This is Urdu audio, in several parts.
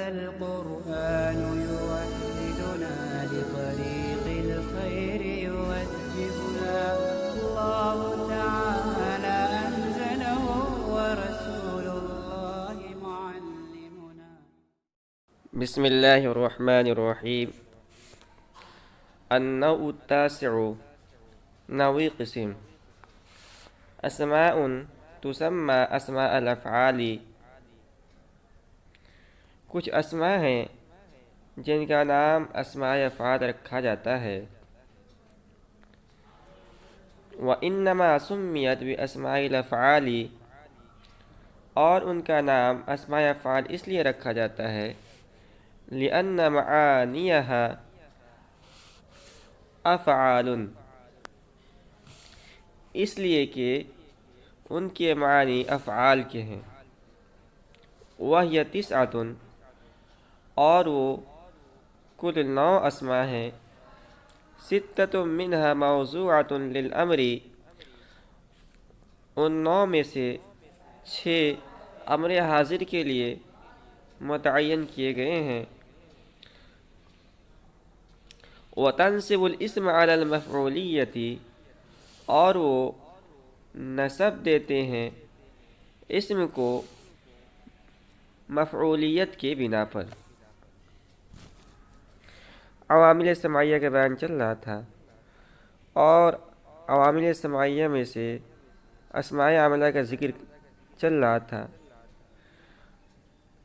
هذا القرآن يوحدنا لطريق الخير يوجهنا الله تعالى أنزله ورسول الله معلمنا. بسم الله الرحمن الرحيم. النوع التاسع، نوع قسم. اسماء تسمى اسماء الافعال، کچھ اسماء ہیں جن کا نام اسماء افعال رکھا جاتا ہے. وانما سمیت باسماء الافعال، اور ان کا نام اسماء افعال اس لیے رکھا جاتا ہے لأن معانیها افعال، اس لیے کہ ان کے معنی افعال کے ہیں. وہی تسعۃ، اور وہ کل 9 اسماء ہیں. ستۃ منها موضوعۃ للامر، ان 9 میں سے 6 امر حاضر کے لیے متعین کیے گئے ہیں. وتنسب الاسم علی المفعولیت، اور وہ نسب دیتے ہیں اسم کو مفعولیت کے بنا پر. عوامل سماعیہ کا بیان چل رہا تھا، اور عوامل سماعیہ میں سے اسماء عاملہ کا ذکر چل رہا تھا.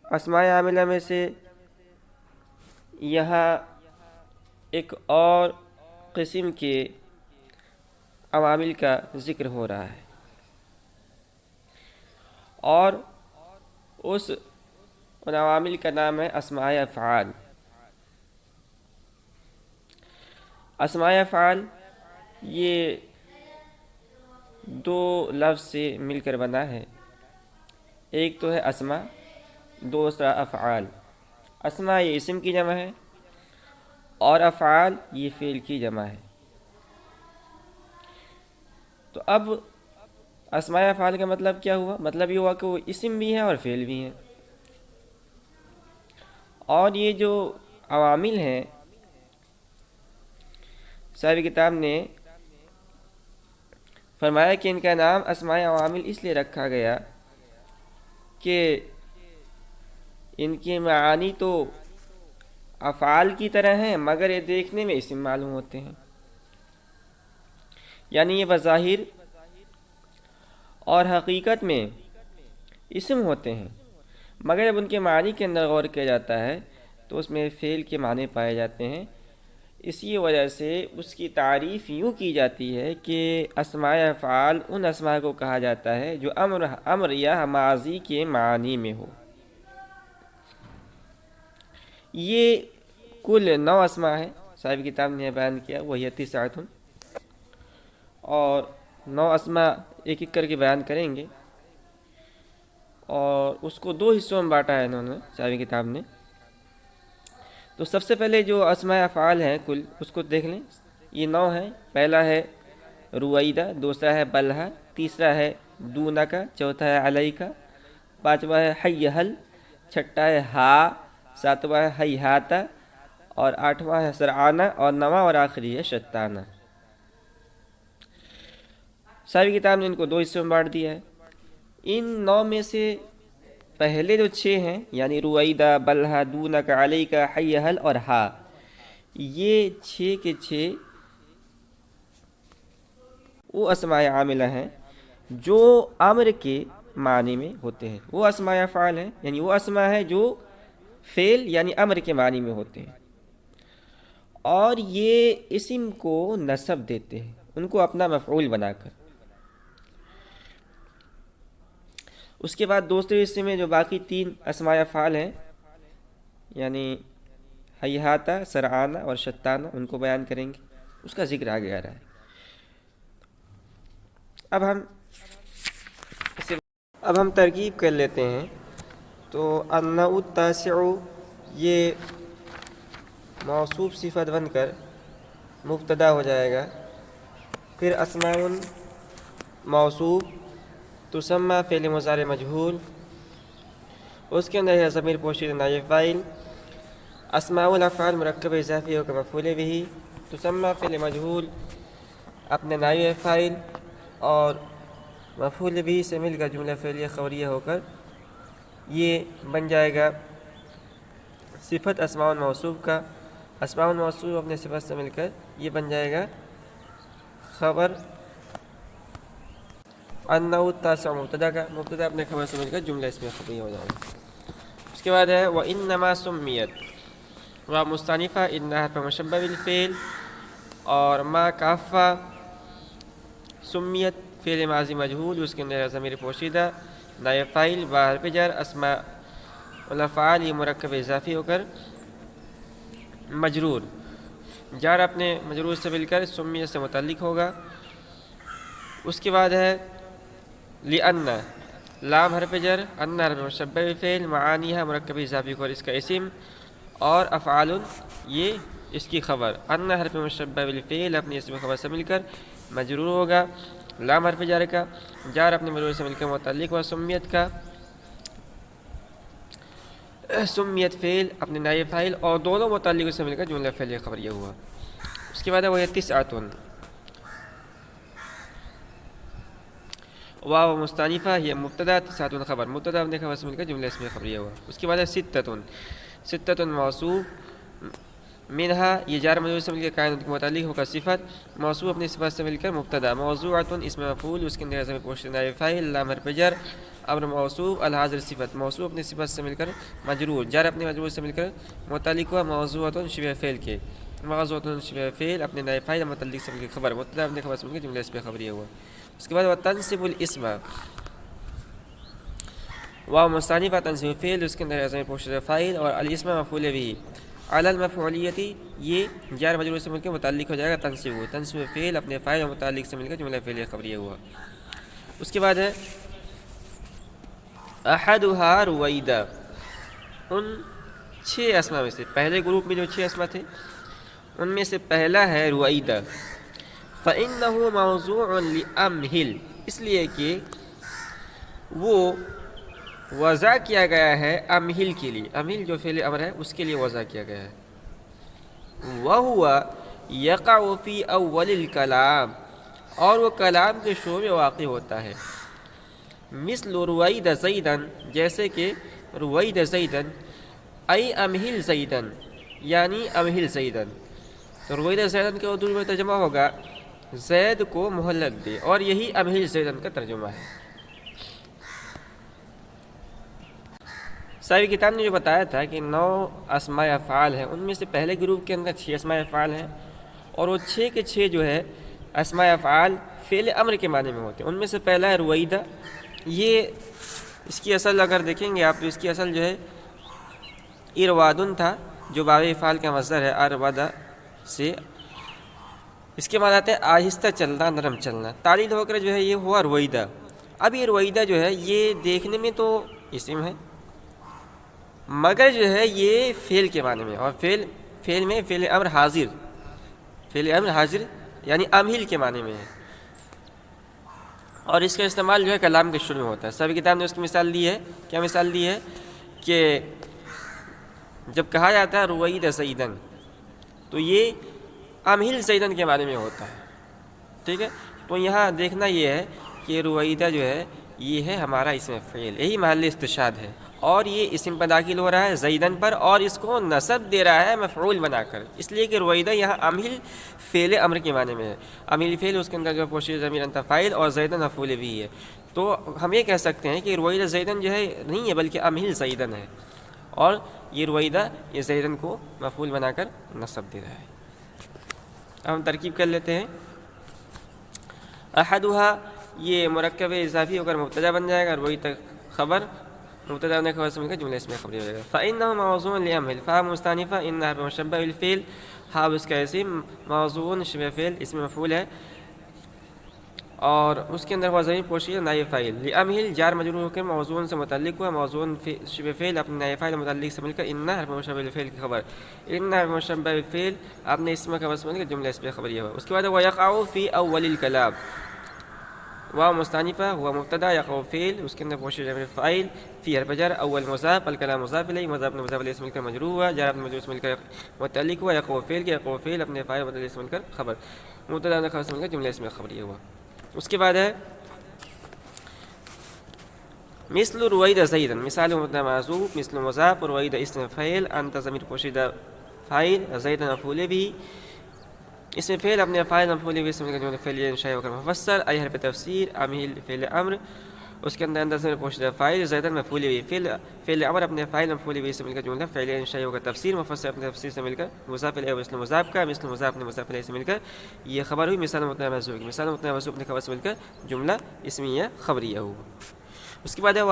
اسماء عاملہ میں سے یہاں ایک اور قسم کے عوامل کا ذکر ہو رہا ہے، اور ان عوامل کا نام ہے اسماء افعال. اسماء افعال یہ 2 لفظ سے مل کر بنا ہے. ایک تو ہے اسماء، دوسرا افعال. اسماء یہ اسم کی جمع ہے، اور افعال یہ فعل کی جمع ہے. تو اب اسماء افعال کا مطلب کیا ہوا؟ مطلب یہ ہوا کہ وہ اسم بھی ہیں اور فعل بھی ہیں. اور یہ جو عوامل ہیں، صاحب کتاب نے فرمایا کہ ان کا نام اسماء عوامل اس لیے رکھا گیا کہ ان کے معانی تو افعال کی طرح ہیں، مگر یہ دیکھنے میں اسم معلوم ہوتے ہیں. یعنی یہ بظاہر اور حقیقت میں اسم ہوتے ہیں، مگر جب ان کے معنی کے اندر غور کیا جاتا ہے تو اس میں فعل کے معنی پائے جاتے ہیں. اسی وجہ سے اس کی تعریف یوں کی جاتی ہے کہ اسماء افعال ان اسماء کو کہا جاتا ہے جو امر یا ماضی کے معنی میں ہو. یہ کل 9 اسماء ہیں صاحب کتاب نے بیان کیا. وہی تسعۃ، اور 9 اسماء ایک ایک کر کے بیان کریں گے، اور اس کو 2 حصوں میں بانٹا ہے انہوں نے صاحب کتاب نے. تو سب سے پہلے جو اسماء افعال ہیں کل، اس کو دیکھ لیں. یہ 9 ہیں. پہلا ہے رویدہ، دوسرا ہے بلہا، تیسرا ہے دونکا، چوتھا ہے علیکا، پانچواں ہے حیہل، چھٹا ہے ہا، ساتواں ہے حیہاتا، اور آٹھواں ہے سرعانہ، اور نواں اور آخری ہے شتانہ. صاحب کتاب نے ان کو 2 حصوں میں بانٹ دیا ہے. ان 9 میں سے پہلے جو 6 ہیں، یعنی رویدہ، بلہا، دونکا، علیکا، حیہل اور ہا، یہ 6 کے 6 وہ اسماء عاملہ ہیں جو امر کے معنی میں ہوتے ہیں. وہ اسماء افعال ہیں، یعنی وہ اسماء ہیں جو فعل یعنی امر کے معنی میں ہوتے ہیں، اور یہ اسم کو نسب دیتے ہیں ان کو اپنا مفعول بنا کر. اس کے بعد دوسرے حصے میں جو باقی 3 اسماء افعال ہیں، یعنی حیہاتا، سرعانہ اور شتانہ، ان کو بیان کریں گے. اس کا ذکر آگے آ رہا ہے. اب ہم ترکیب کر لیتے ہیں. تو النوع التاسع، یہ موصوف صفت بن کر مبتدا ہو جائے گا. پھر اسماء موصوف تسمى فعل مضارع مجهول، اس کے اندر ہے ضمیر پوشیدہ نائب فاعل، اسماء الافعال مرکب اضافی ہو کر مفعول بھی، تسمى فعل مجہول اپنے نائب فاعل اور مفعول بھی سے مل کر جملہ فعلیہ خبریہ ہو کر یہ بن جائے گا صفت اسماء الموصوف کا، اسماء الموصوف اپنے صفت سے مل کر یہ بن جائے گا خبر انہ التاسع مبتدا کا، مبتدا اپنے خبر سے مل کر جملہ اسمیہ خبریہ ہو جائے گا۔ اس کے بعد ہے وَإِنَّمَا سُمِّيَتْ و مستانفہ انہا حرف مشبہ بالفعل اور ما کافہ سمیت فعل ماضی مجہول، اس کے اندر ضمیر پوشیدہ نائب فاعل با حرف جر، اسماء الافعال یہ مرکب اضافی ہو کر مجرور، جار اپنے مجرور سے مل کر سمیت سے متعلق ہوگا۔ اس کے بعد ہے لِأَنَّ لام حرف جر، ان حرف مشبہ بالفعل، معانیہ مرکب اضافی ہو کر اس کا اسم، اور افعال یہ اس کی خبر، ان حرف مشبہ بالفعل اپنے اسم خبر سے مل کر مجرور ہوگا، لام حرف جر کا، جار اپنے مجرور سے مل کر متعلق ہوا، سمیت کا، سمیت فعل اپنے نائب فاعل اور دونوں متعلق سے مل کر جملہ فعلیہ خبریہ ہوا۔ اس کے بعد ہے وہ تسعۃ واو مستانفہ یہ مبتدا، تسعۃ خبر، مبتدا اپنے خبر سے مل کر جملہ اسمیہ خبریہ ہوا۔ اس کے بعد ہے ستۃ، ستۃ موصوف، منہا یہ جار مجرور سے مل کر کائنات کے متعلق ہو کر صفت، موصوف اپنی صفت سے مل کر مبتدا، موضوعۃ اسم مفعول، اس کے اندر ضمیر پوشیدہ نائب فاعل، لام حرف جر، امر موصوف، الحاضر صفت، موصوف اپنی صفت سے مل کر مجرور، جار اپنے مجرور سے مل کر متعلق ہوا، موضوعۃ شبہ فعل کے، موضوعۃ شبہ فعل اپنے نائب فاعل متعلق سے مل کر خبر، مبتدا اپنے خبر سے مل کر جملہ اسمیہ خبریہ ہوا۔ اس کے بعد وہ تنصب الاسم، واو مستانفہ تنصیب فعل، اس کے اندر ضمیر پوشیدہ فاعل اور الاسم مفعول بھی، علی المفعولیتی یہ جار مجرور سے مل کے متعلق ہو جائے گا تنصیب، تنصیب فعل اپنے فاعل اور متعلق سے مل کر جملہ فعلیہ خبریہ ہوا۔ اس کے بعد ہے احدھا رویدہ، ان 6 اسماء میں سے، پہلے گروپ میں جو 6 اسماء تھے ان میں سے پہلا ہے رویدہ، فإنہ موضوع لأمہل، اس لیے کہ وہ وضع کیا گیا ہے امہل کے لیے، امہل جو فعل امر ہے اس کے لیے وضع کیا گیا ہے، وَهُوَ يَقَعُ فِي أَوَّلِ الْكَلَامِ اور وہ کلام کے شروع میں واقع ہوتا ہے، مثل روید زیدن جیسے کہ روید زیدن، ای امہل زیدن یعنی امہل زیدن، تو روید زیدن کے اردو میں ترجمہ ہوگا زید کو مہلت دے، اور یہی امہل زیدن کا ترجمہ ہے۔ صاحب کتاب نے جو بتایا تھا کہ 9 اسماء افعال ہیں، ان میں سے پہلے گروپ کے اندر 6 اسماء افعال ہیں، اور وہ 6 کے 6 جو ہے اسماء افعال فعل امر کے معنی میں ہوتے ہیں۔ ان میں سے پہلا ہے رویدہ، یہ اس کی اصل اگر دیکھیں گے آپ تو اس کی اصل جو ہے اروادن تھا، جو باب افعال کا مصدر ہے اروادہ سے، اس کے معنی آتے ہیں آہستہ چلنا، نرم چلنا، تعلیل ہو کر جو ہے یہ ہوا رویدہ۔ اب یہ رویدہ جو ہے یہ دیکھنے میں تو اسم ہے، مگر جو ہے یہ فعل کے معنی میں، اور فعل میں فعل امر حاضر، فعل امر حاضر یعنی امہل کے معنی میں ہے، اور اس کا استعمال جو ہے کلام کے شروع میں ہوتا ہے۔ سبھی کتاب نے اس کی مثال دی ہے، کیا مثال دی ہے کہ جب کہا جاتا ہے روید زیدن تو یہ امہل زیدن کے معنی میں ہوتا ہے، ٹھیک ہے، تو یہاں دیکھنا یہ ہے کہ رویدہ جو ہے یہ ہے ہمارا اسم فعل، یہی محل استشہاد ہے، اور یہ اسم پر داخل ہو رہا ہے زیدن پر، اور اس کو نصب دے رہا ہے مفعول بنا کر، اس لیے کہ رویدہ یہاں امہل فعل امر کے معنی میں ہے، امہل فعل اس کے اندر جو پوشیدہ ضمیر انت فاعل اور زیدن مفعول بھی ہے، تو ہم یہ کہہ سکتے ہیں کہ رویدہ زیدن جو ہے نہیں ہے بلکہ امہل زیدن ہے، اور یہ رویدہ یہ زیدن کو مفعول بنا کر نصب دے رہا ہے۔ اب ہم ترکیب کر لیتے ہیں۔ احدھا یہ مرکب اضافی ہو کر مبتدا بن جائے گا، رویدہ خبر، مبتدا نے خبر سے مل کر جملہ اسمیہ خبریہ ہو جائے گا۔ فإنه موضوع لأمہل، فا مستانفہ، ان حرف مشبہ بالفعل، ہا اس کا اسم، موضوع شبہ فعل اسم مفعول ہے، اور اس کے اندر ضمیر پوشیدہ نائب فاعل، لأمہل جار مجرور ہو کر موضوع سے متعلق ہوا، موضوع شبہ فعل اپنے نائب فاعل متعلق سے مل کر ان حرف مشبہ بالفعل کی خبر، ان حرف مشبہ بالفعل اپنے اسم خبر سے مل کر جملہ اسمیہ خبریہ ہوا۔ اس کے بعد ويقع في اول الكلام، واو مستانفہ ہوا مبتدا یقع فعل اس کے اندر پوشیدہ ضمیر فاعل فی حرف جر اول مضاف الکلام مضاف الیہ مضاف مضاف الیہ سے مل کر مجرور ہوا جار مجرور سے مل کر متعلق ہوا یقع فعل کے یقع فعل اپنے فاعل متعلق سے مل کر خبر مبتدا خبر سے مل کر جملہ اسم خبریہ ہوا. اس کے بعد ہے مثل روید زیدن مثال مبتدا محذوف مثل مضاف روید اسم فاعل انت ضمیر پوشیدہ فاعل زیدن مفعول به اسم فعل اپنے فاعل مفعول به اسم کا جملہ فعلیہ انشاء و مفسر ای حرف تفسیر عامل فعل امر اس کے اندر ضمیر پوشیدہ فاعل زیدن مفعول به فعل امر اپنے فاعل مفعول به اسم کا جملہ فعلیہ انشاء و تفسیر مفسر اپنے تفسیر سے مل کر مضاف الیہ مثل مضاف کا مثل مضاف نے مضاف الیہ سے مل کر یہ خبر ہوئی مثال مبتدا محذوف مثال مبتدا محذوف اپنے خبر سے مل کر جملہ اسمیہ خبریہ ہوا. اس کے بعد ہے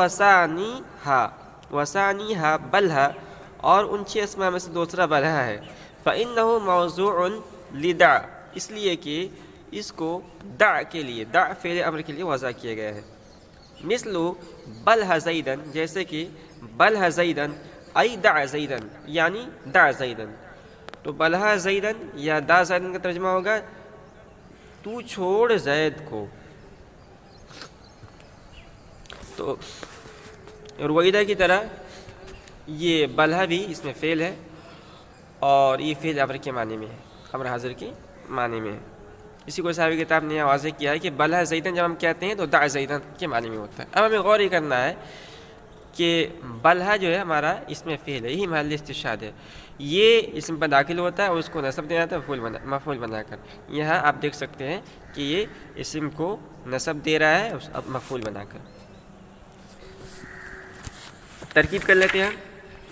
وثانیھا بلھا اور ان چھ اسماء میں سے دوسرا بلھا ہے فإنه موضوع لدع اس لیے کہ اس کو دع کے لیے دع فعل امر کے لیے وضع کیا گیا ہے. مثل بلھا زیدن جیسے کہ بلھا زیدن ای دع زیدن یعنی دع زیدن. تو بلھا زیدن یا دع زیدن کا ترجمہ ہوگا تو چھوڑ زید کو. تو رویدہ کی طرح یہ بلھا بھی اس میں فعل ہے اور یہ فعل امر کے معنی میں ہے امر حاضر کے معنی میں ہے. اسی کو صاحب کتاب نے واضح کیا ہے کہ بلھا زیدن جب ہم کہتے ہیں تو دع زیدن کے معنی میں ہوتا ہے. اب ہمیں غور یہ کرنا ہے کہ بلھا جو ہے ہمارا اس میں فعل ہے یہی محل استشہاد ہے. یہ اسم پر داخل ہوتا ہے اور اس کو نصب دینا تھا مفعول بنا کر. یہاں آپ دیکھ سکتے ہیں کہ یہ اسم کو نصب دے رہا ہے مفعول بنا کر. ترکیب کر لیتے ہیں.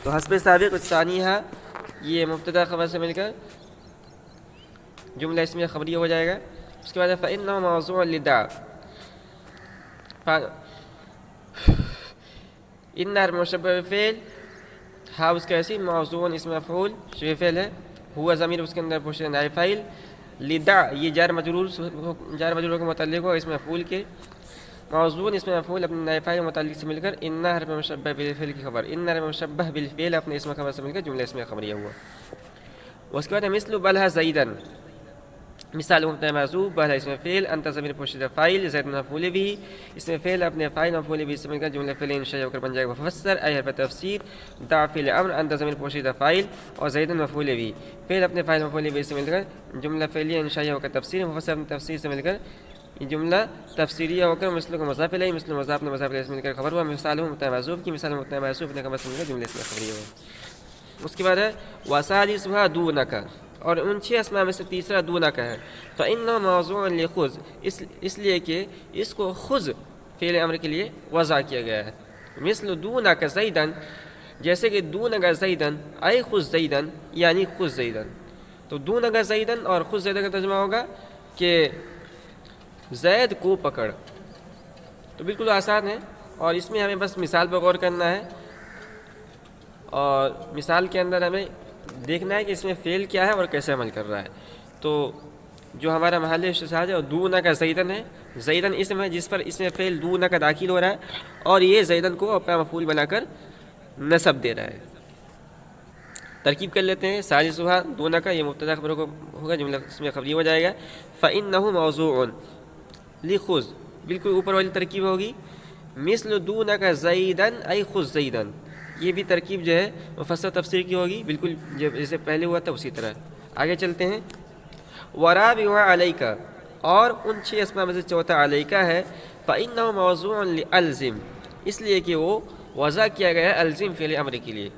تو حسب سابق ثانیھا یہ مبتدا خبر سے مل کر جملہ اسمیہ خبریہ ہو جائے گا. اس کے بعد فإنه موضوع لدع ان حرف مشبہ فعل ہا اس کا ایسی موضوع اسم مفعول شبہ فعل ہے ہوا ضمیر اس کے اندر پوشیدہ نائب فاعل لدع یہ جار مجرور کے متعلق ہو اس مفعول کے موضوع اس میں مفعول اپنے نائب فاعل متعلق سے مل کر ان حرف مشبہ بالفعل کی خبر ان حرف مشبہ بالفعل اپنے اسم خبر سے مل کر جملہ اسم خبریہ ہوا. اس کے بعد مثل بلھا زیدن مثال مبتدا محذوف بلھا اسم فعل انت ضمیر پوشیدہ فاعل زید مفعول به اسم فعل اپنے فاعل مفعول به سے مل کر جملہ فعلیہ انشاء ہو کر بن جائے گا مفسر ای حرف تفسیر دع فعل امر انت ضمیر پوشیدہ فاعل اور زید مفعول به فعل اپنے فاعل مفعول به سے مل کر جملہ فعلیہ انشاء ہو کر تفسیر مفسر اپنے تفسیر سے مل کر یہ جملہ تفسیریہ ہو کر مثل کو مضاف الیہ مثل مضاف نے مضاف الیہ سے مل کر خبر ہوا. مثال مبتدا محذوف کی مثال مبتدا محذوف نے خبر سے مل کر جملے اسم خبریہ ہوا. اس کے بعد ہے وثالثھا دونک اور ان چھ اسماء میں سے تیسرا دونک ہے فإنه موضوع لخذ اس لیے کہ اس کو خذ فعل امر کے لیے وضع کیا گیا ہے. مثل دونک زیدن جیسے کہ دونک زیدن ای خذ زیدن یعنی خذ زیدن. تو دونک زیدن اور خذ زیدن کا ترجمہ ہوگا کہ زید کو پکڑ. تو بالکل آسان ہے اور اس میں ہمیں بس مثال پر غور کرنا ہے اور مثال کے اندر ہمیں دیکھنا ہے کہ اس میں فعل کیا ہے اور کیسے عمل کر رہا ہے. تو جو ہمارا محل استشہاد ہے وہ دونک زیدن ہے. زیدن اسم ہے جس پر اس میں فعل دونک داخل ہو رہا ہے اور یہ زیدن کو اپنا مفعول بنا کر نصب دے رہا ہے. ترکیب کر لیتے ہیں. ثالثھا دونک یہ مبتدا خبر کو ہوگا جملہ اس میں خبری ہو جائے گا. فإنه موضوع لخذ بالکل اوپر والی ترکیب ہوگی مثل دونک زیدن ای خذ زیدن. یہ بھی ترکیب جو ہے مفسر تفسیر کی ہوگی بالکل جیسے پہلے ہوا تھا اسی طرح. آگے چلتے ہیں. ورابع علیک اور ان چھ اسماء میں سے چوتھا علیک ہے فإنه موضوع لألزم اس لیے کہ وہ وضع کیا گیا ہے الزم فعل امر کے لیے.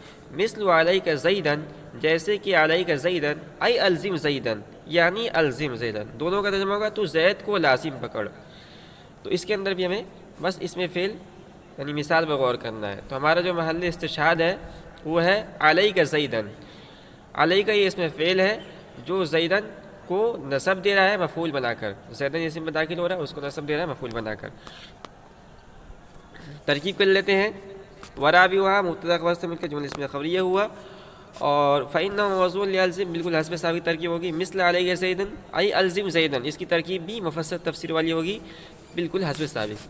مثل علیک زیدن جیسے کہ علیک زیدن ای الزم زیدن یعنی الزم زیدن. دونوں کا ترجمہ ہوگا تو زید کو لازم پکڑ. تو اس کے اندر بھی ہمیں بس اس میں فعل یعنی مثال پر غور کرنا ہے. تو ہمارا جو محل استشہاد ہے وہ ہے علیک زیدن. علیک یہ اس میں فعل ہے جو زیدن کو نصب دے رہا ہے مفعول بنا کر. زیدن اسم میں داخل ہو رہا ہے اس کو نصب دے رہا ہے مفعول بنا کر. ترکیب کر لیتے ہیں. ورابعھا مبتدا خبر سے مل کر جملہ اسم خبریہ ہوا اور فإنه موضوع لألزم بالکل حسب سابق ترکیب ہوگی. مثل علیک زیدن ای الزم زیدن اس کی ترکیب بھی مفسر تفسیر والی ہوگی بالکل حسب سابق.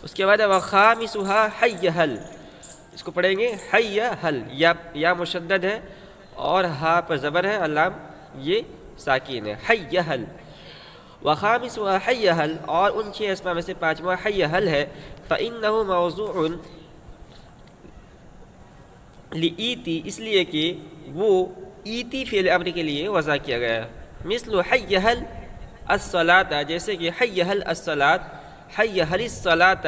اس کے بعد وخامسھا حی حل اس کو پڑھیں گے حی حل. یا مشدد ہے اور ہا پر زبر ہے اللام یہ ساکین ہے. حی حل وخامسها حی حل، اور ان 6 اسماء میں سے پانچواں حی حل ہے، فإنه موضوع لإیتی، اس لیے کہ وہ ایتی فعل امر کے لیے وضع کیا گیا ہے، مثل حی حل الصلاۃ، جیسے کہ حی حل الصلاۃ، حی حل الصلاۃ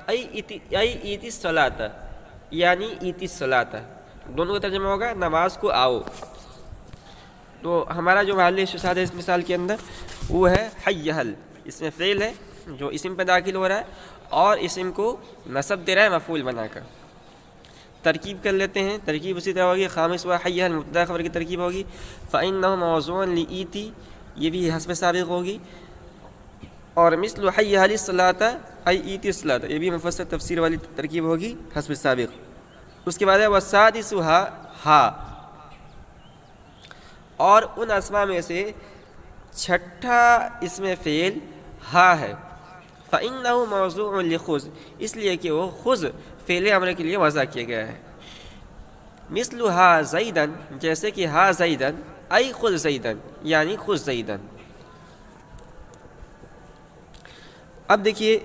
ای ایتی الصلاۃ، یعنی ایتی الصلاۃ، دونوں کا ترجمہ ہوگا نماز کو آؤ۔ تو ہمارا جو محل استشہاد ہے اس مثال کے اندر وہ ہے حی حل، اس میں فعل ہے جو اسم پہ داخل ہو رہا ہے اور اسم کو نصب دے رہا ہے مفعول بنا کر۔ ترکیب کر لیتے ہیں، ترکیب اسی طرح ہوگی، خامس و حی حل مبتدا خبر کی ترکیب ہوگی، فإنه موضوع لإیتی، یہ بھی حسب سابق ہوگی، اور مثل حی حل الصلاۃ ای ایتی الصلاۃ، یہ بھی مفسر تفسیر والی ترکیب ہوگی حسب سابق۔ اس کے بعد ہے والسادسھا ہا، اور ان اسماء میں سے چھٹا اسم فعل ہا ہے، فإنه موضوع لخذ، اس لیے کہ وہ خذ فعل امر کے لیے وضع کیا گیا ہے، مثل ہا زیدن، جیسے کہ ہا زیدن ای خذ زیدن، یعنی خذ زیدن۔ اب دیکھیے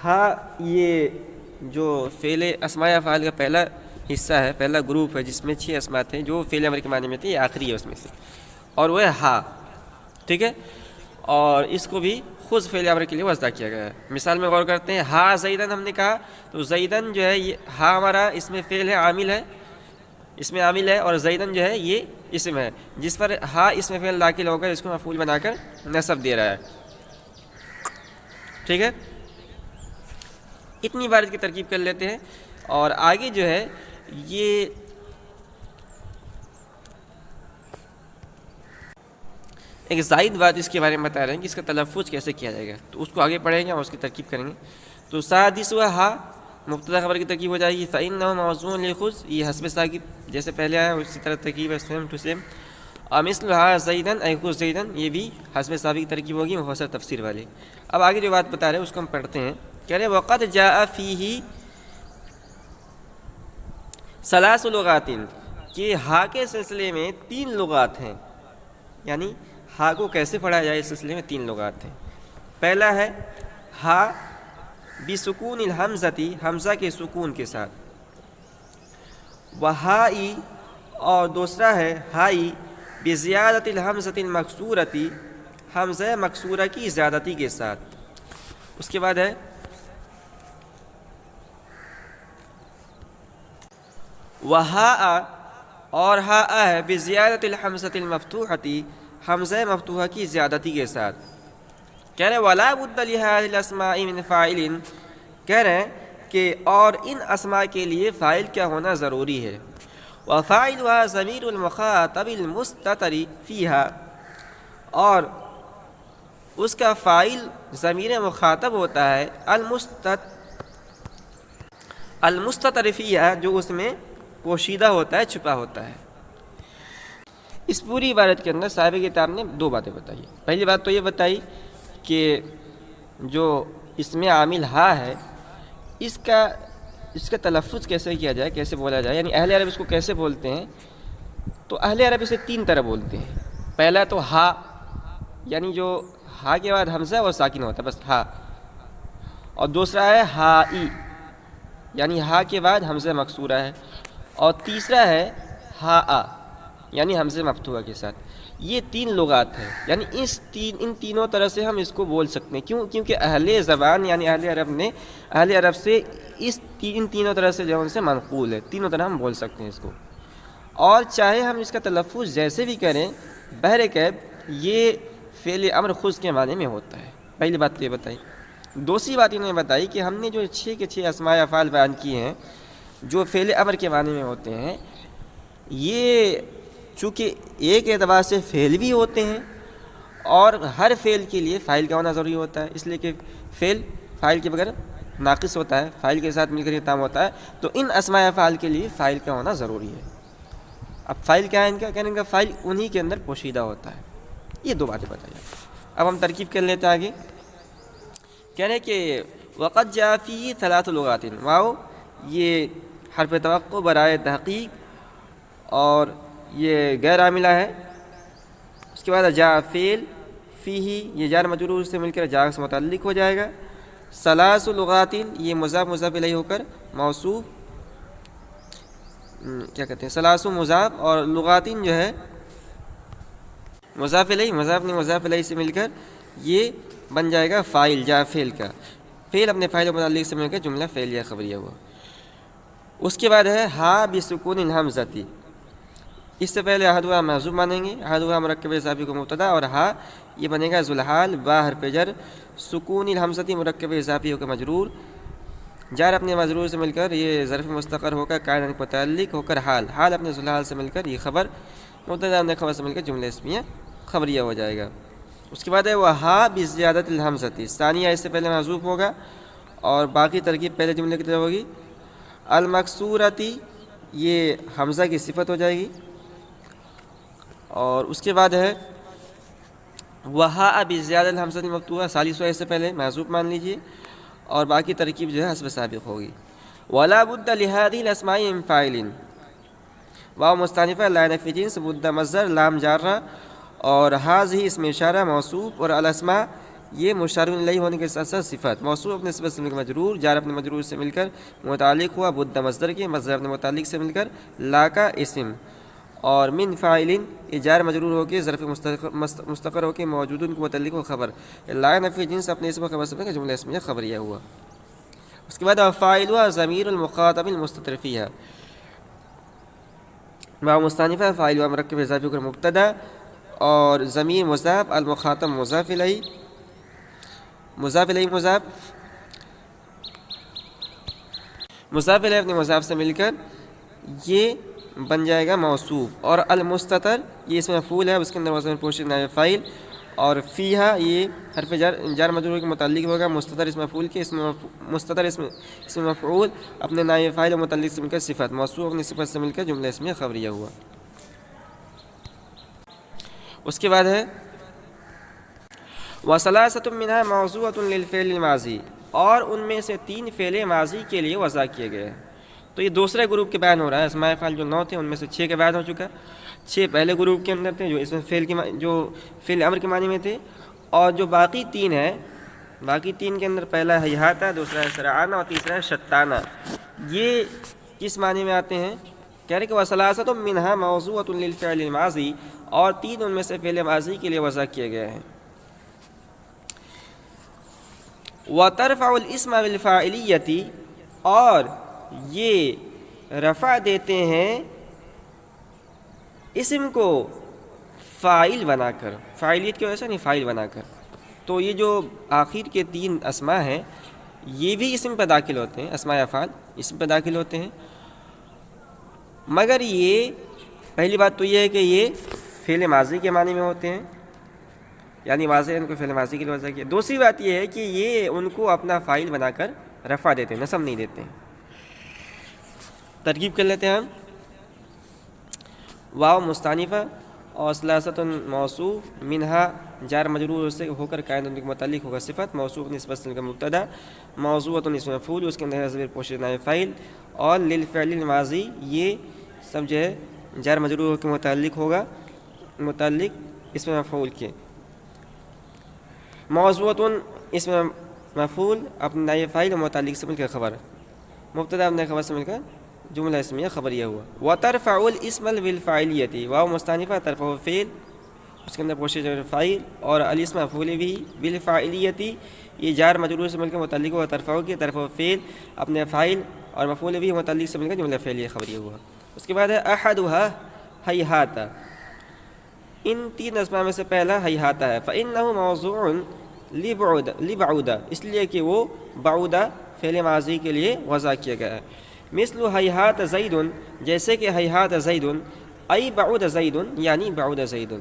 ہا، یہ جو فعل اسماء افعال کا پہلا حصہ ہے، پہلا گروپ ہے جس میں 6 اسماء تھے جو فعل امر کے معنی میں تھے، یہ آخری ہے اس میں سے، اور وہ ہے ہا، ٹھیک ہے، اور اس کو بھی خود فعل امر کے لیے وضع کیا گیا ہے۔ مثال میں غور کرتے ہیں، ہا زیدن ہم نے کہا تو زیدن جو ہے یہ ہا ہمارا اس میں فعل ہے، عامل ہے، اس میں عامل ہے، اور زیدن جو ہے یہ اسم ہے جس پر ہا اس میں فعل داخل ہو کر اس کو مفعول بنا کر نصب دے رہا ہے، ٹھیک ہے۔ اتنی عبارت کی ترکیب کر لیتے ہیں، اور آگے جو ہے یہ ایک زائد بات اس کے بارے میں بتا رہے ہیں کہ اس کا تلفظ کیسے کیا جائے گا، تو اس کو آگے پڑھیں گے اور اس کی ترکیب کریں گے۔ تو سادس و ہا مبتدا خبر کی ترکیب ہو جائے گی، فإنه موضوع لخذ، یہ حسب ثاقب جیسے پہلے آیا اسی طرح ترکیب ہے، سیم ٹو سیم، اور مثل ہا زیدن ای خذ زیدن، یہ بھی حسب ثاقب کی ترکیب ہوگی مفسر تفسیر والی۔ اب آگے جو بات بتا رہے ہیں اس کو ہم پڑھتے ہیں، کہہ رہے وقد جاء فیہ ثلاث لغات، کہ ہا کے سلسلے میں 3 لغات ہیں، یعنی ہا کو کیسے پڑھا جائے اس سلسلے میں 3 لغات ہیں۔ پہلا ہے ہا بسکون الحمزتی، حمزہ کے سکون کے ساتھ، وہائی، اور دوسرا ہے ہائی بزیادت الحمزۃ المکسورتی، حمزہ مکسورہ کی زیادتی کے ساتھ۔ اس کے بعد ہے وہا، اور ہا ہے بزیادت الحمزۃ المفتوحتی، حمزہ مفتوحہ کی زیادتی کے ساتھ۔ کہہ رہے ولا بد لهذه الاسماء من فاعل، کہہ رہے ہیں کہ اور ان اسماء کے لیے فاعل کیا ہونا ضروری ہے، وفاعلها ضمیر المخاطب المستتر فيها، اور اس کا فاعل ضمیر مخاطب ہوتا ہے المستتر فيها، جو اس میں پوشیدہ ہوتا ہے، چھپا ہوتا ہے۔ اس پوری عبارت کے اندر صاحب کتاب نے 2 باتیں بتائی۔ پہلی بات تو یہ بتائی کہ جو اس میں عامل ہا ہے اس کا تلفظ کیسے کیا جائے، کیسے بولا جائے، یعنی اہل عرب اس کو کیسے بولتے ہیں۔ تو اہل عرب اسے 3 طرح بولتے ہیں۔ پہلا تو ہا، یعنی جو ہا کے بعد حمزہ وہ ساکن ہوتا ہے، بس ہا، اور دوسرا ہے ہائی، یعنی ہا کے بعد حمزہ مکسورہ ہے، اور تیسرا ہے ہا آ، یعنی حمزہ مفتوحہ کے ساتھ۔ یہ 3 لغات ہیں، یعنی ان تینوں طرح سے ہم اس کو بول سکتے ہیں، کیونکہ اہل زبان یعنی اہل عرب نے اہل عرب سے ان تینوں طرح سے جو ان سے منقول ہے، تینوں طرح ہم بول سکتے ہیں اس کو، اور چاہے ہم اس کا تلفظ جیسے بھی کریں، بہرکیف یہ فعل امر خذ کے معنی میں ہوتا ہے۔ پہلی بات تو یہ بتائی۔ دوسری بات انہوں نے بتائی کہ ہم نے جو 6 کے 6 اسماء افعال بیان کیے ہیں جو فعل امر کے معنی میں ہوتے ہیں، یہ چونکہ ایک اعتبار سے فعل بھی ہوتے ہیں، اور ہر فعل کے لیے فاعل کا ہونا ضروری ہوتا ہے، اس لیے کہ فعل فاعل کے بغیر ناقص ہوتا ہے، فاعل کے ساتھ مل کر یہ تام ہوتا ہے، تو ان اسماء افعال کے لیے فاعل کا ہونا ضروری ہے۔ اب فاعل کیا ہے ان کا، کہنے کا فاعل انہی کے اندر پوشیدہ ہوتا ہے۔ یہ 2 باتیں بتائی۔ اب ہم ترکیب کر لیتے ہیں آگے، کہنے کہ وقد جاء فی 3 لغات، واو یہ حرف توقع برائے تحقیق اور یہ غیر عاملہ ہے۔ اس کے بعد جاء فعل، فیہی یہ جار مجرور سے مل کر جار سے متعلق ہو جائے گا. ثلاث لغاتین یہ مضاف مضاف الیہ ہو کر موصوف کیا کہتے ہیں ثلاث مضاف اور لغاتین جو ہے مضاف الیہ مضاف الیہ سے مل کر یہ بن جائے گا فاعل جا فعل کا. فعل اپنے فاعل و متعلق سے مل کر جملہ فعلیہ خبریہ ہوا. اس کے بعد ہے ہا بسکون الحمزتی. اس سے پہلے احدھا محذوف مانیں گے. احدھا مرکب اضافی کو مبتدا اور ہا یہ بنے گا ذوالحال با حرف جر سکون الحمزتی مرکب اضافی ہو کر مجرور. جار اپنے مجرور سے مل کر یہ ظرف مستقر ہو کر قائد کے متعلق ہو کر حال اپنے ذوالحال سے مل کر یہ خبر مبتدا اپنے خبر سے مل کر جملہ اسمیہ خبریہ ہو جائے گا. اس کے بعد ہے وہ ہا بزیادت الحمزتی. ثانیہ اس سے پہلے محذوف ہوگا اور باقی ترکیب پہلے جملے کی طرح ہوگی. المکسورتی یہ حمزہ کی صفت ہو جائے گی. اور اس کے بعد ہے وہا بزیادت الحمزتی مفتوحہ ثالثہ اس سے پہلے محذوف مان لیجئے اور باقی ترکیب جو ہے حسب سابق ہوگی. ولا بد لهذه الاسماء من فاعل واو مستانفہ لا نفی جنس بد مصدر لام جارہ اور هذه اسم اشارہ موصوف اور الاسماء یہ مشار الیہ ہونے کے ساتھ ساتھ صفت. موصوف اپنے صفت سے مل کر مجرور جار اپنے مجرور سے مل کر متعلق ہوا بد مصدر کے مصدر اپنے متعلق سے مل کر لا کا اسم اور من فاعل یہ جار مجرور ہو کے ظرف مستقر ہو کے موجود کے متعلق ہو خبر. لا نفی جنس اپنے اسم خبر سے مل کر جملہ اسمیہ خبریہ ہوا. اس کے بعد فاعل ہوا ضمیر المخاطب المستتر فیہا. واو مستانفہ فاعل ہوا مرکب اضافی کر مبتدا اور ضمیر مضاف المخاطب مضاف الیہ مضاف الیہ اپنے مضاف سے مل کر یہ بن جائے گا موصوف اور المستتر یہ اس میں مفعول ہے اس کے اندر وزن پوشیدہ نائب فاعل اور فیہا یہ حرف جار مجرور کے متعلق ہوگا. مستتر اس مفعول کے مستتر اس میں مفعول اپنے نائب فاعل و متعلق سے مل کر صفت موصوف اپنی صفت سے مل کر جملہ اسمیہ خبریہ ہوا. اس کے بعد ہے وَثَلَاثَةٌ مِّنْهَا مَوْضُوعَةٌ لِلْفِعْلِ الْمَاضِي اور ان میں سے 3 فعل ماضی کے لیے وضع کیے گئے ہیں. تو یہ دوسرے گروپ کے بیان ہو رہا ہے. اسماء افعال جو 9 تھے ان میں سے 6 کے بیان ہو چکا. 6 پہلے گروپ کے اندر تھے جو اس میں فعل امر کے معنی میں تھے اور جو باقی 3 ہیں باقی 3 کے اندر پہلا ہے ہیہاتا دوسرا ہے سرعانہ اور تیسرا ہے شتانہ. یہ کس معنی میں آتے ہیں؟ کہہ رہے کہ وَثَلَاثَةٌ مِّنْهَا مَوْضُوعَةٌ لِلْفِعْلِ الْمَاضِي اور 3 ان میں سے فعل ماضی کے لیے وضع کیے گئے ہیں. وَتَرْفَعُ الْإِسْمَ بِالْفَاعِلِيَّةِ اور یہ رفع دیتے ہیں اسم کو فاعل بنا کر. فاعلیت کی وجہ سے نہیں فاعل بنا کر. تو یہ جو آخر کے 3 اسماء ہیں یہ بھی اسم پہ داخل ہوتے ہیں. اسماء افعال اسم پہ داخل ہوتے ہیں مگر یہ پہلی بات تو یہ ہے کہ یہ فعل ماضی کے معنی میں ہوتے ہیں یعنی واضح ان کو فعل ماضی کے لیے وضع کیا. دوسری بات یہ ہے کہ یہ ان کو اپنا فاعل بنا کر رفع دیتے ہیں نصب نہیں دیتے ہیں. ترکیب کر لیتے ہیں ہم. واو مستانفہ اور ثلاثۃ موصوف منہا جار مجرور سے ہو کر قائد کے متعلق ہوگا صفت موصوف نسبت سے کا مبتدا موضوعۃ اسم مفعول اس کے اندر ضمیر پوشیدہ نائب فاعل اور للفعل الماضی یہ سب جو ہے جار مجرور کے متعلق ہوگا متعلق اسم مفعول کے. موضوعۃ اسم مفعول اپنے نائب فاعل اور متعلق سے مل کر خبر مبتدا اپنے خبر سے مل کر جملہ اسمیہ خبریہ ہوا. وترفع الاسم بالفاعلیۃ واو مستانفہ ترفع فعل اس کے اندر پوشیدہ فاعل اور الاسم مفعول بھی بالفاعلیۃ یہ جار مجرور سے مل کر متعلق ہوا. ترفع کی طرف فعل اپنے فاعل اور مفعول بھی متعلق سے مل کر جملہ فعلیہ خبریہ ہوا. اس کے بعد ہے احدها ہیہاتا. ان 3 اسماء میں سے پہلا ہیہاتا ہے. فانه موضوع لبعود اس لیے کہ وہ بعود فعل ماضی کے لیے وضع کیا گیا ہے. مثل ہیہات زید جیسے کہ ہیہات زید ای بعود زید یعنی بعود زید.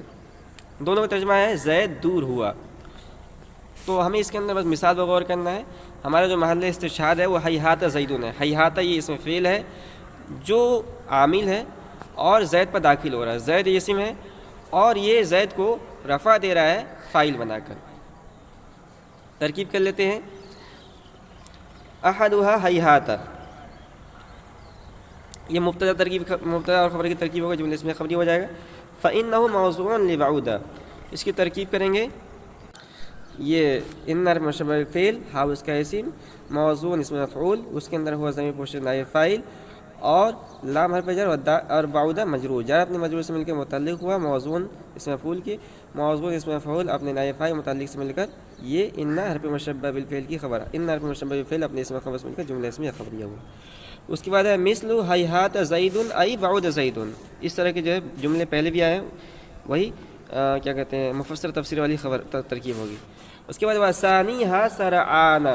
دونوں کا ترجمہ ہے زید دور ہوا. تو ہمیں اس کے اندر بس مثال پر غور کرنا ہے. ہمارا جو محل استشہاد ہے وہ ہیہات زید ہے. ہیہات یہ اسم فعل ہے جو عامل ہے اور زید پر داخل ہو رہا ہے. زید یہ اسم ہے اور یہ زید کو رفع دے رہا ہے فاعل بنا کر. ترکیب کر لیتے ہیں. احدها ہیہات یہ مبتدا اور خبر کی ترکیب ہوگا جملے اس میں خبری ہو جائے گا. فإنه موضوع لبعود اس کی ترکیب کریں گے یہ ان حرف مشبہ بالفعل، ہا اس کا اسم، موزون اسم مفعول، اس کے اندر ہوا ضمیر پوشیدہ نائب فاعل، اور لام حرف جر اور بعودہ مجرور، جار اپنے مجرور سے مل کر متعلق ہوا موزون اسم مفعول کی، موزون اسم مفعول اپنے نائب فاعل متعلق سے مل کر یہ ان حرف مشبہ بالفعل کی خبر، ان حرف مشبہ بالفعل اپنے اسم خبر سے مل کر جملہ اسمیہ خبریہ ہوا۔ اس کے بعد ہے مثل ہیہات زید ای بعود زید، اس طرح کے جو ہے جملے پہلے بھی آئے ہیں، وہی کیا کہتے ہیں مفسر تفسیر والی خبر ترکیب ہوگی۔ اس کے بعد ثانیھا سرعان،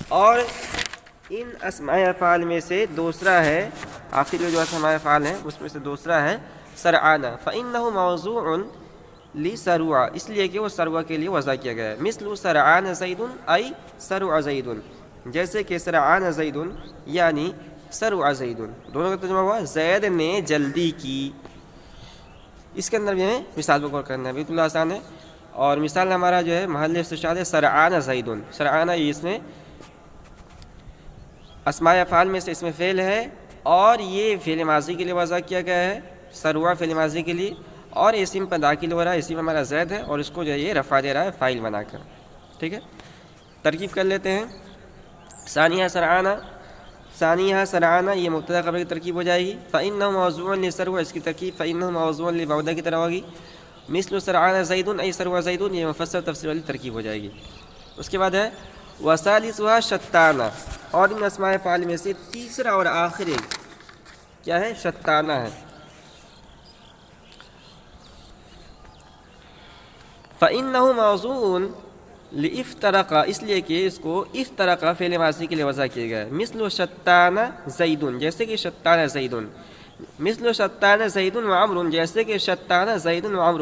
اور ان اسماء افعال میں سے دوسرا ہے، آخر جو اسماء افعال ہیں اس میں سے دوسرا ہے سرعان، فإنه موضوع لسروع، اس لیے کہ وہ سروع کے لیے وضع کیا گیا ہے۔ مثل سرعان زید ای سرع زید، جیسے کہ سرعان زید یعنی سرع زید، دونوں کا ترجمہ ہوا زید نے جلدی کی۔ اس کے اندر بھی ہمیں مثال پر غور کرنا ہے، بالکل آسان ہے، اور مثال ہمارا جو ہے محل استشہاد ہے سرعان زید، سرعان یہ اس میں اسماء افعال میں سے اس میں فعل ہے، اور یہ فعل ماضی کے لیے وضع کیا گیا ہے، سروا فعل ماضی کے لیے، اور اسم پر داخل ہو رہا ہے، اسم ہمارا زید ہے، اور اس کو جو ہے یہ رفع دے رہا ہے فاعل بنا کر۔ ٹھیک ہے، ترکیب کر لیتے ہیں۔ ثانیہ سرعانہ، ثانیہ سرعانہ یہ مبتدا خبر کی ترکیب ہو جائے گی، فإنه موضوع لسروع، اس کی ترکیب فإنه موضوع لبعودہ کی طرح ہوگی۔ مثل سرعان زید ای سرع زید، یہ مفسر تفسیر والی ترکیب ہو جائے گی۔ اس کے بعد ہے وثالثها شتانہ، اور ان اسماء افعال میں سے تیسرا اور آخری کیا ہے؟ شتانہ ہے۔ فإنه موضوع لافترق، اس لیے کہ اس کو افترق فعل ماضی کے لیے وضع کیا گیا ہے۔ مثل شتان زید، جیسے کہ شتان زید، مثل شتان زید وعمر، جیسے کہ شتان زید وعمر،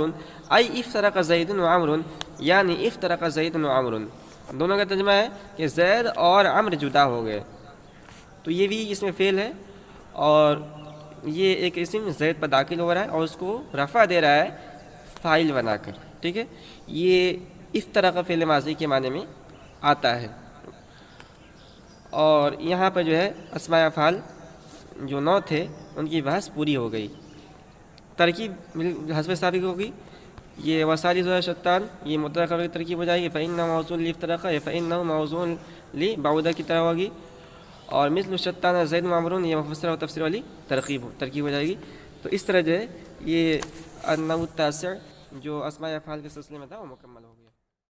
ای افترق زید وعمر، یعنی افترق زید وعمر، دونوں کا ترجمہ ہے کہ زید اور عمر جدا ہو گئے۔ تو یہ بھی اس میں فعل ہے، اور یہ ایک اسم زید پر داخل ہو رہا ہے اور اس کو رفع دے رہا ہے فاعل بنا کر۔ ٹھیک ہے، یہ اس طرح کا فعل ماضی کے معنی میں آتا ہے۔ اور یہاں پر جو ہے اسماء افعال جو 9 تھے ان کی بحث پوری ہو گئی۔ ترکیب حسب سابق ہوگی، یہ وثالثها شتان، یہ مبتدا خبر کی ترکیب ہو جائے گی، فإنه موضوع لافترق، یا فإنه موضوع لبعودہ کی طرح ہوگی، اور مثل شتان زید وعمر یہ مفسر و تفسیر والی ترکیب ہو جائے گی۔ تو اس طرح جو ہے یہ النوع التاسع جو اسماء افعال کے سلسلے میں تھا وہ مکمل ہو گیا۔